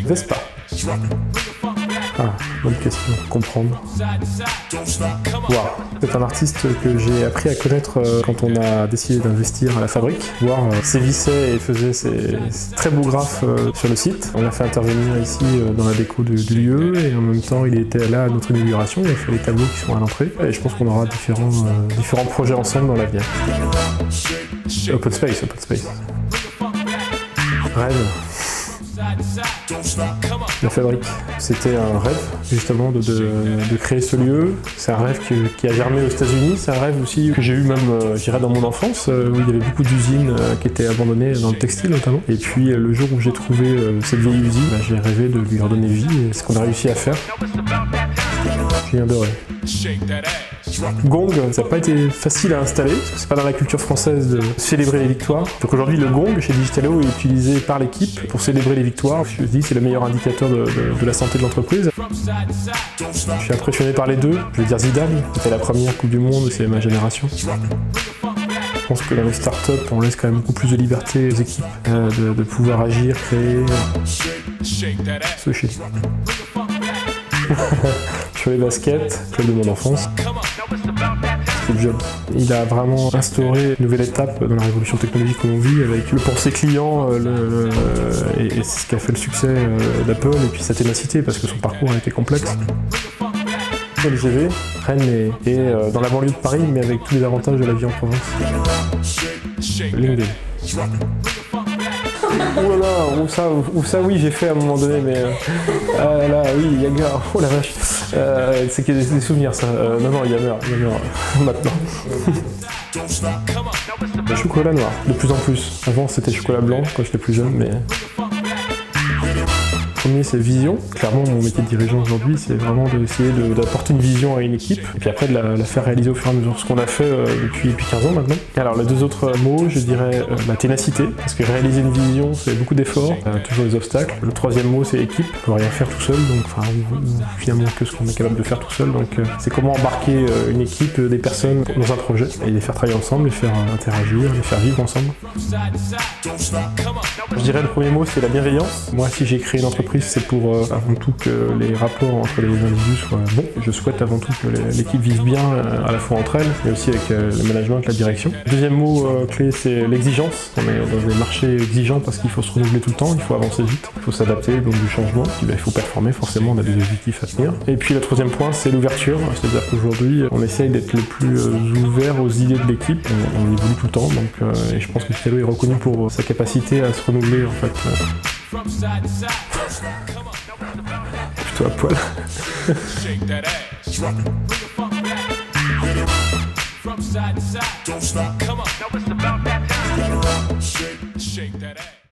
Vespa. Ah, bonne question. Comprendre. Wow. C'est un artiste que j'ai appris à connaître quand on a décidé d'investir à la fabrique. Voir sévissait et faisait ses très beaux graphes sur le site. On l'a fait intervenir ici dans la déco du lieu et en même temps il était là à notre inauguration. Il a fait les tableaux qui sont à l'entrée et je pense qu'on aura différents projets ensemble dans l'avenir. Open space. Rêve. La fabrique, c'était un rêve justement de créer ce lieu. C'est un rêve qui a germé aux États-Unis. C'est un rêve aussi que j'ai eu même, je dirais, dans mon enfance, où il y avait beaucoup d'usines qui étaient abandonnées dans le textile notamment. Et puis le jour où j'ai trouvé cette vieille usine, j'ai rêvé de lui redonner vie et c'est ce qu'on a réussi à faire. J'ai adoré. Gong, ça n'a pas été facile à installer, parce que c'est pas dans la culture française de célébrer les victoires. Donc aujourd'hui, le gong chez Digitalo est utilisé par l'équipe pour célébrer les victoires. Je me dis c'est le meilleur indicateur de la santé de l'entreprise. Je suis impressionné par les deux. Je vais dire Zidane, c'était la première Coupe du Monde, c'est ma génération. Je pense que dans les startups, on laisse quand même beaucoup plus de liberté aux équipes, de pouvoir agir, créer. Sushi. Je fais basket, club de mon enfance. Steve Jobs. Il a vraiment instauré une nouvelle étape dans la révolution technologique que l'on vit avec le pensée client et c'est ce qui a fait le succès d'Apple et puis sa ténacité parce que son parcours a été complexe. LGV, Rennes est dans la banlieue de Paris mais avec tous les avantages de la vie en province. LinkedIn. Oh là là, ou ça oui j'ai fait à un moment donné mais là oui Yaga, oh la vache, c'est qu'il y a des souvenirs ça, non Yammer maintenant. Le chocolat noir, de plus en plus, avant c'était chocolat blanc quand j'étais plus jeune mais... Le premier c'est vision, clairement mon métier de dirigeant aujourd'hui c'est vraiment d'essayer d'apporter une vision à une équipe et puis après de la faire réaliser au fur et à mesure, ce qu'on a fait depuis 15 ans maintenant. Et alors les deux autres mots je dirais la ténacité, parce que réaliser une vision c'est beaucoup d'efforts, toujours des obstacles. Le troisième mot c'est équipe, on peut rien faire tout seul, donc enfin finalement que ce qu'on est capable de faire tout seul, donc c'est comment embarquer une équipe, des personnes dans un projet et les faire travailler ensemble, les faire interagir, les faire vivre ensemble. Je dirais le premier mot c'est la bienveillance. Moi si j'ai créé une entreprise c'est pour avant tout que les rapports entre les individus soient bons. Je souhaite avant tout que l'équipe vive bien à la fois entre elles, mais aussi avec le management, la direction. Deuxième mot clé, c'est l'exigence. On est dans des marchés exigeants parce qu'il faut se renouveler tout le temps, il faut avancer vite, il faut s'adapter donc du changement, puis, il faut performer, forcément on a des objectifs à tenir. Et puis le troisième point, c'est l'ouverture, c'est-à-dire qu'aujourd'hui on essaye d'être le plus ouvert aux idées de l'équipe, on évolue tout le temps, donc, et je pense que Digitalo est reconnu pour sa capacité à se renouveler en fait. Plutôt à poil. From side to side, don't stop. Come on, now it's about that time. Shake that ass.